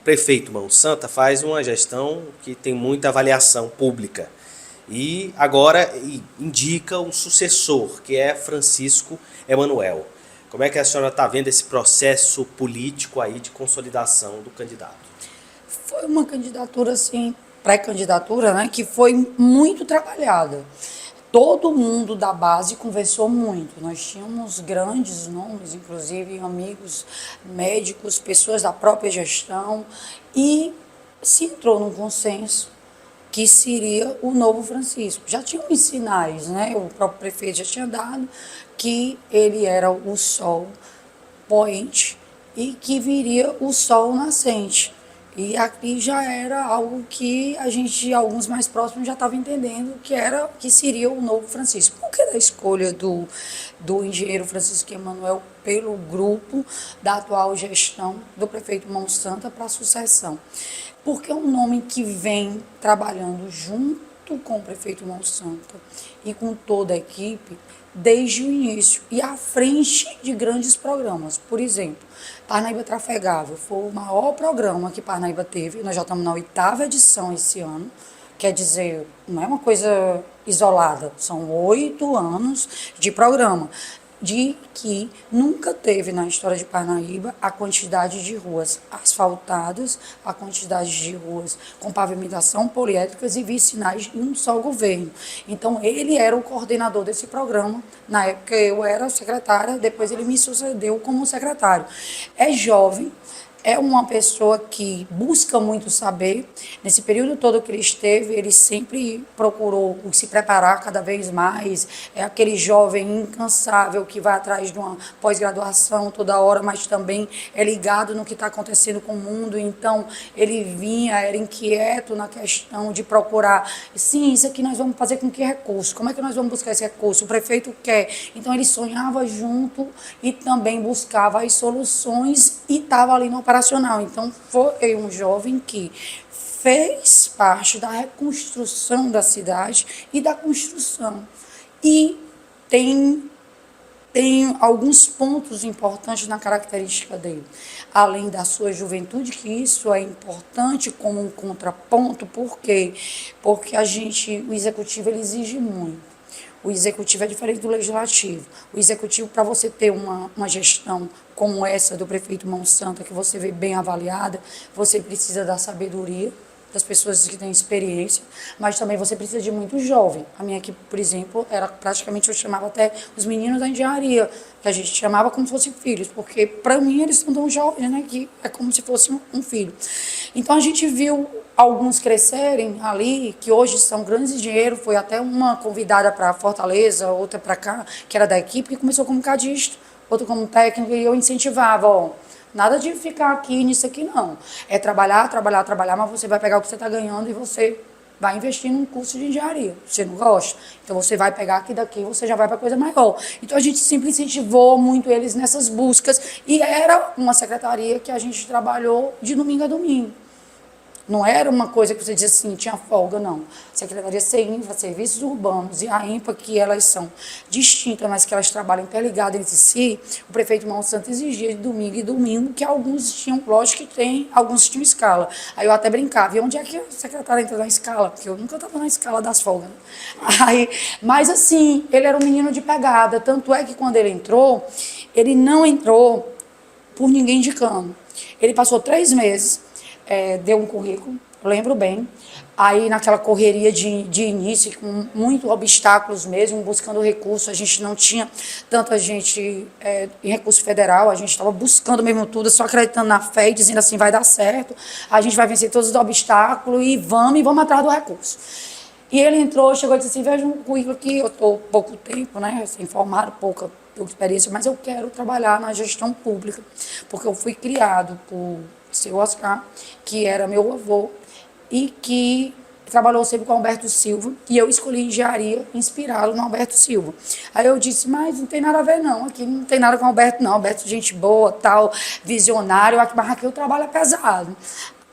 prefeito Mão Santa faz uma gestão que tem muita avaliação pública e agora indica um sucessor, que é Francisco Emanuel. Como é que a senhora está vendo esse processo político aí de consolidação do candidato? Foi uma candidatura, assim, pré-candidatura, né, que foi muito trabalhada. Todo mundo da base conversou muito. Nós tínhamos grandes nomes, inclusive amigos médicos, pessoas da própria gestão, e se entrou num consenso que seria o novo Francisco. Já tinha uns sinais, né? O próprio prefeito já tinha dado que ele era o sol poente e que viria o sol nascente. E aqui já era algo que a gente, alguns mais próximos, já estavam entendendo que seria o novo Francisco. Por que da escolha do engenheiro Francisco Emanuel pelo grupo da atual gestão do prefeito Mão Santa para a sucessão? Porque é um nome que vem trabalhando junto com o prefeito Mão Santa e com toda a equipe desde o início e à frente de grandes programas. Por exemplo, Parnaíba Trafegável foi o maior programa que Parnaíba teve. Nós já estamos na 8ª edição esse ano. Quer dizer, não é uma coisa isolada, são 8 anos de programa, de que nunca teve na história de Parnaíba a quantidade de ruas asfaltadas, a quantidade de ruas com pavimentação poliédricas e vicinais em um só governo. Então, ele era o coordenador desse programa. Na época, eu era secretária, depois ele me sucedeu como secretário. É jovem, é uma pessoa que busca muito saber. Nesse período todo que ele esteve, ele sempre procurou se preparar cada vez mais. É aquele jovem incansável que vai atrás de uma pós-graduação toda hora, mas também é ligado no que está acontecendo com o mundo. Então, ele vinha, era inquieto na questão de procurar. Sim, isso aqui nós vamos fazer com que recurso? Como é que nós vamos buscar esse recurso? O prefeito quer. Então, ele sonhava junto e também buscava as soluções e estava ali no operacional. Então, foi um jovem que fez parte da reconstrução da cidade e da construção. E tem alguns pontos importantes na característica dele. Além da sua juventude, que isso é importante como um contraponto, por quê? Porque o executivo ele exige muito. O executivo é diferente do legislativo. O executivo, para você ter uma gestão como essa do prefeito Mão Santa, que você vê bem avaliada, você precisa da sabedoria das pessoas que têm experiência, mas também você precisa de muito jovem. A minha equipe, por exemplo, era praticamente, eu chamava até os meninos da engenharia, que a gente chamava como se fossem filhos, porque para mim eles são tão jovens, né, que é como se fosse um filho. Então a gente viu alguns crescerem ali, que hoje são grandes engenheiros. Foi até uma convidada para Fortaleza, outra para cá, que era da equipe, que começou como cadista, outra como técnico, e eu incentivava, ó, nada de ficar aqui nisso aqui, não. É trabalhar, trabalhar, trabalhar, mas você vai pegar o que você está ganhando e você vai investir num curso de engenharia. Você não gosta? Então você vai pegar aqui daqui e você já vai para coisa maior. Então a gente sempre incentivou muito eles nessas buscas e era uma secretaria que a gente trabalhou de domingo a domingo. Não era uma coisa que você dizia assim, tinha folga, não. Secretaria CEINFRA, Serviços Urbanos e a INPA, que elas são distintas, mas que elas trabalham interligadas entre si, o prefeito Mão Santa exigia de domingo e domingo, que alguns tinham, lógico que tem, alguns tinham escala. Aí eu até brincava, e onde é que a secretária entra na escala? Porque eu nunca estava na escala das folgas. Aí, mas assim, ele era um menino de pegada, tanto é que quando ele entrou, ele não entrou por ninguém indicando. Ele passou 3 meses, deu um currículo, lembro bem, aí naquela correria de início, com muitos obstáculos mesmo, buscando recurso, a gente não tinha tanta gente em recurso federal, a gente estava buscando mesmo tudo, só acreditando na fé e dizendo assim, vai dar certo, a gente vai vencer todos os obstáculos e vamos atrás do recurso. E ele entrou, chegou e disse assim, veja um currículo aqui, eu estou pouco tempo, né, sem formado, pouca experiência, mas eu quero trabalhar na gestão pública, porque eu fui criado por seu Oscar, que era meu avô, e que trabalhou sempre com Alberto Silva, e eu escolhi engenharia inspirado no Alberto Silva. Aí eu disse, mas não tem nada a ver não, aqui não tem nada com Alberto não, Alberto gente boa, tal, visionário, mas aqui o trabalho é pesado.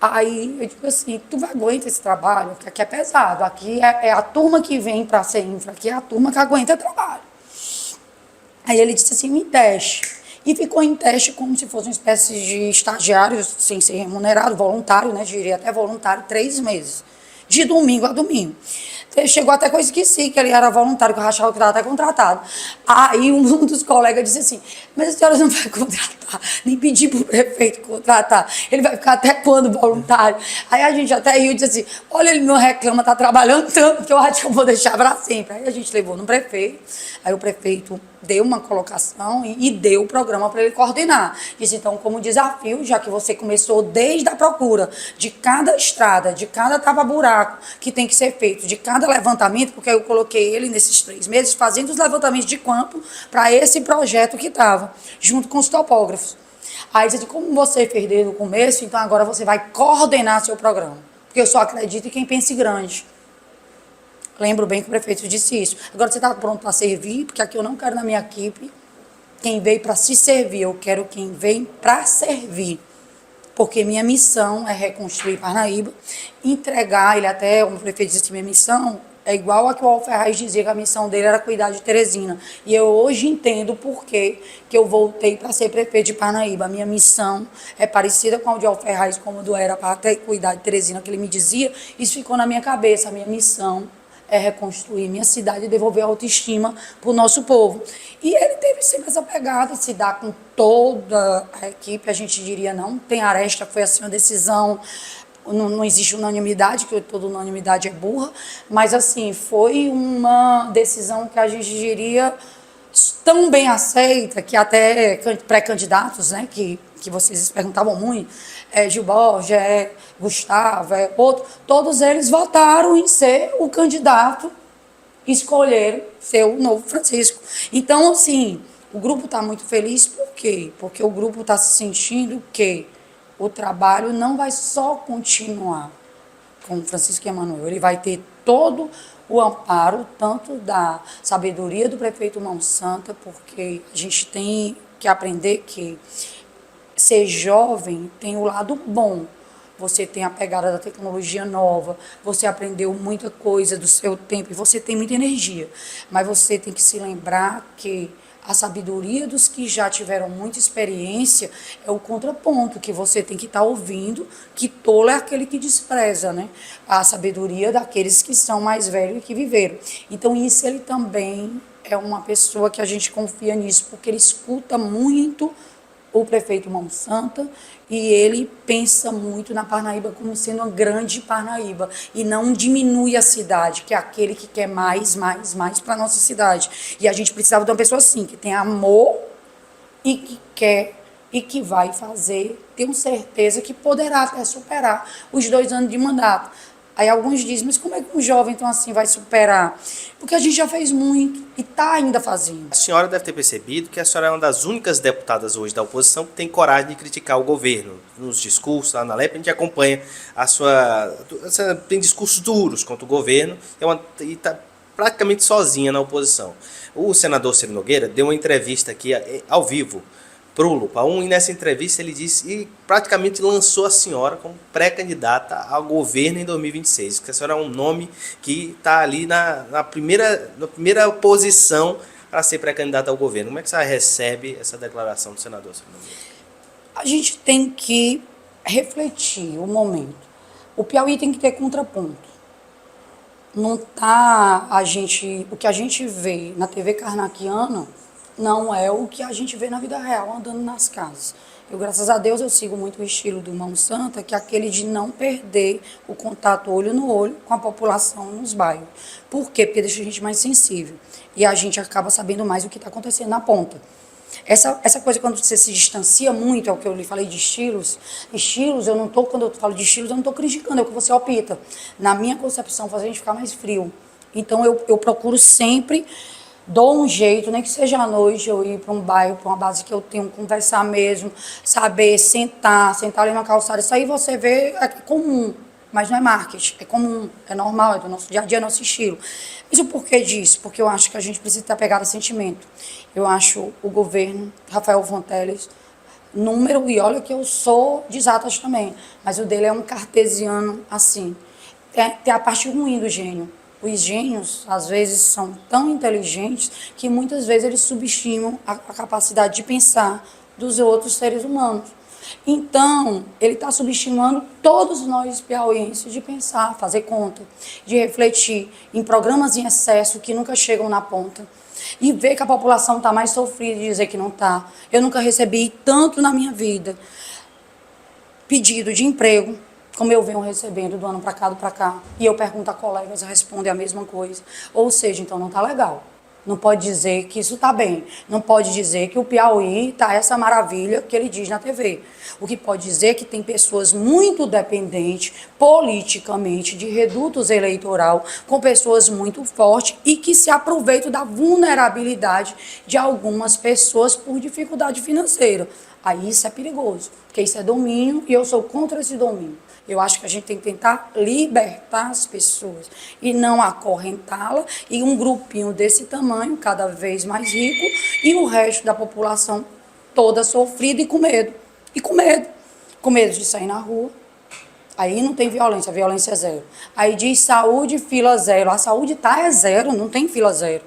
Aí eu digo assim, tu aguenta esse trabalho, porque aqui é pesado, aqui é a turma que vem para ser infra, aqui é a turma que aguenta trabalho. Aí ele disse assim, me deixe. e ficou em teste como se fosse uma espécie de estagiário, sem ser remunerado, voluntário, né, diria até voluntário, 3 meses, de domingo a domingo. Chegou até que eu esqueci que ele era voluntário, que eu achava que estava até contratado. Aí um dos colegas disse assim, mas a senhora não vai contratar, nem pedir para o prefeito contratar, ele vai ficar até quando voluntário? Aí a gente até riu e disse assim, olha, ele não reclama, está trabalhando tanto, que eu acho que eu vou deixar para sempre. Aí a gente levou no prefeito, aí o prefeito deu uma colocação e deu o programa para ele coordenar. Disse, então, como desafio, já que você começou desde a procura de cada estrada, de cada tapa-buraco que tem que ser feito, de cada levantamento, porque eu coloquei ele nesses 3 meses fazendo os levantamentos de campo para esse projeto que estava, junto com os topógrafos. Aí disse, como você fez desde o começo, então agora você vai coordenar seu programa. Porque eu só acredito em quem pense grande. Lembro bem que o prefeito disse isso. Agora você está pronto para servir, porque aqui eu não quero na minha equipe quem veio para se servir, eu quero quem vem para servir. Porque minha missão é reconstruir Parnaíba, entregar, ele até, o prefeito disse que minha missão é igual a que o Alferraz dizia que a missão dele era cuidar de Teresina. E eu hoje entendo por que eu voltei para ser prefeito de Parnaíba. A minha missão é parecida com a de Alferraz, como do era para até cuidar de Teresina, que ele me dizia. Isso ficou na minha cabeça, a minha missão é reconstruir minha cidade e devolver a autoestima para o nosso povo. E ele teve sempre essa pegada, se dar com toda a equipe, a gente diria não, tem aresta, foi assim uma decisão, não existe unanimidade, que toda unanimidade é burra, mas assim, foi uma decisão que a gente diria tão bem aceita, que até pré-candidatos, né, que vocês perguntavam muito, Gil Borges, Gustavo, outro, todos eles votaram em ser o candidato, escolheram ser o novo Francisco. Então, assim, o grupo está muito feliz, por quê? Porque o grupo está se sentindo que o trabalho não vai só continuar com o Francisco Emanuel, ele vai ter todo o amparo, tanto da sabedoria do prefeito Mão Santa, porque a gente tem que aprender que ser jovem tem o lado bom. Você tem a pegada da tecnologia nova, você aprendeu muita coisa do seu tempo e você tem muita energia. Mas você tem que se lembrar que a sabedoria dos que já tiveram muita experiência é o contraponto que você tem que estar ouvindo, que tolo é aquele que despreza, né? A sabedoria daqueles que são mais velhos e que viveram. Então isso ele também é uma pessoa que a gente confia nisso, porque ele escuta muito o prefeito Mão Santa e ele pensa muito na Parnaíba como sendo uma grande Parnaíba e não diminui a cidade, que é aquele que quer mais para a nossa cidade. E a gente precisava de uma pessoa assim, que tem amor e que quer e que vai fazer, tenho certeza que poderá até superar os 2 anos de mandato. Aí alguns dizem, mas como é que um jovem então assim vai superar? Porque a gente já fez muito e está ainda fazendo. A senhora deve ter percebido que a senhora é uma das únicas deputadas hoje da oposição que tem coragem de criticar o governo. Nos discursos, lá na LEP, a gente acompanha a sua... tem discursos duros contra o governo e está praticamente sozinha na oposição. O senador Ciro Nogueira deu uma entrevista aqui ao vivo para o Lupa 1, e nessa entrevista ele disse e praticamente lançou a senhora como pré-candidata ao governo em 2026, que a senhora é um nome que está ali na primeira posição para ser pré-candidata ao governo. Como é que você recebe essa declaração do senador? A gente tem que refletir o momento. O Piauí tem que ter contraponto. Não tá o que a gente vê na TV Karnakiana não é o que a gente vê na vida real andando nas casas. Eu, graças a Deus, eu sigo muito o estilo do Mão Santa, que é aquele de não perder o contato olho no olho com a população nos bairros. Por quê? Porque deixa a gente mais sensível. E a gente acaba sabendo mais o que está acontecendo na ponta. Essa coisa, quando você se distancia muito, é o que eu lhe falei de estilos. Estilos, quando eu falo de estilos, eu não estou criticando, é o que você opta. Na minha concepção, fazer a gente ficar mais frio. Então, eu procuro sempre... dou um jeito, nem que seja à noite, eu ir para um bairro, para uma base que eu tenho, conversar mesmo, saber, sentar ali na calçada. Isso aí você vê, é comum, mas não é marketing, é comum, é normal, é do nosso dia a dia, é nosso estilo. Mas o porquê disso? Porque eu acho que a gente precisa estar pegado a sentimento. Eu acho o governo, Rafael Fonteles, número, e olha que eu sou de exatas também, mas o dele é um cartesiano assim. Tem a parte ruim do gênio. Os gênios, às vezes, são tão inteligentes que muitas vezes eles subestimam a capacidade de pensar dos outros seres humanos. Então, ele está subestimando todos nós piauienses de pensar, fazer conta, de refletir em programas em excesso que nunca chegam na ponta e ver que a população está mais sofrida e dizer que não está. Eu nunca recebi tanto na minha vida pedido de emprego como eu venho recebendo do ano para cá. E eu pergunto a colegas, respondem a mesma coisa. Ou seja, então não está legal. Não pode dizer que isso está bem. Não pode dizer que o Piauí está essa maravilha que ele diz na TV. O que pode dizer é que tem pessoas muito dependentes politicamente de redutos eleitoral, com pessoas muito fortes e que se aproveitam da vulnerabilidade de algumas pessoas por dificuldade financeira. Aí isso é perigoso, porque isso é domínio e eu sou contra esse domínio. Eu acho que a gente tem que tentar libertar as pessoas e não acorrentá-la e um grupinho desse tamanho, cada vez mais rico, e o resto da população toda sofrida e com medo. E com medo. Com medo de sair na rua. Aí não tem violência, a violência é zero. Aí diz saúde, fila zero. A saúde é zero, não tem fila zero.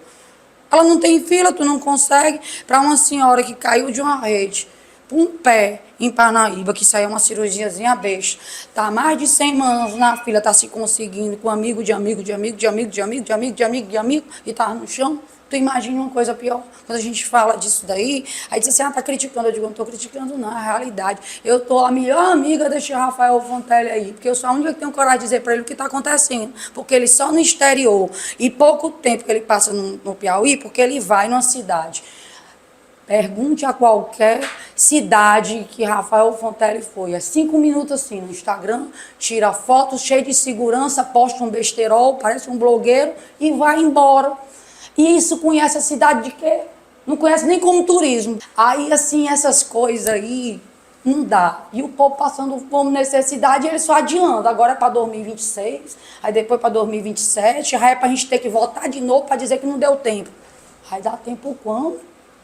Ela não tem fila, tu não consegue. Para uma senhora que caiu de uma rede, um pé em Parnaíba, que saiu uma cirurgiazinha besta, tá há mais de 100 anos na fila, tá se conseguindo com amigo de amigo, de amigo, de amigo, de amigo, de amigo, de amigo, de amigo, e tá no chão. Tu imagina uma coisa pior, quando a gente fala disso daí, aí diz assim, tá criticando, eu digo, não tô criticando não, é a realidade. Eu tô a melhor amiga desse Rafael Fontelli aí, porque eu sou a única que tenho coragem de dizer para ele o que tá acontecendo, porque ele só no exterior, e pouco tempo que ele passa no Piauí, porque ele vai numa cidade. Pergunte a qualquer cidade que Rafael Fontelli foi. É 5 minutos assim no Instagram, tira foto cheia de segurança, posta um besterol, parece um blogueiro e vai embora. E isso conhece a cidade de quê? Não conhece nem como turismo. Aí, assim, essas coisas aí não dá. E o povo passando fome, necessidade, ele só adianta. Agora é para 2026, aí depois para 2027, aí é para a gente ter que voltar de novo para dizer que não deu tempo. Vai dar tempo quando?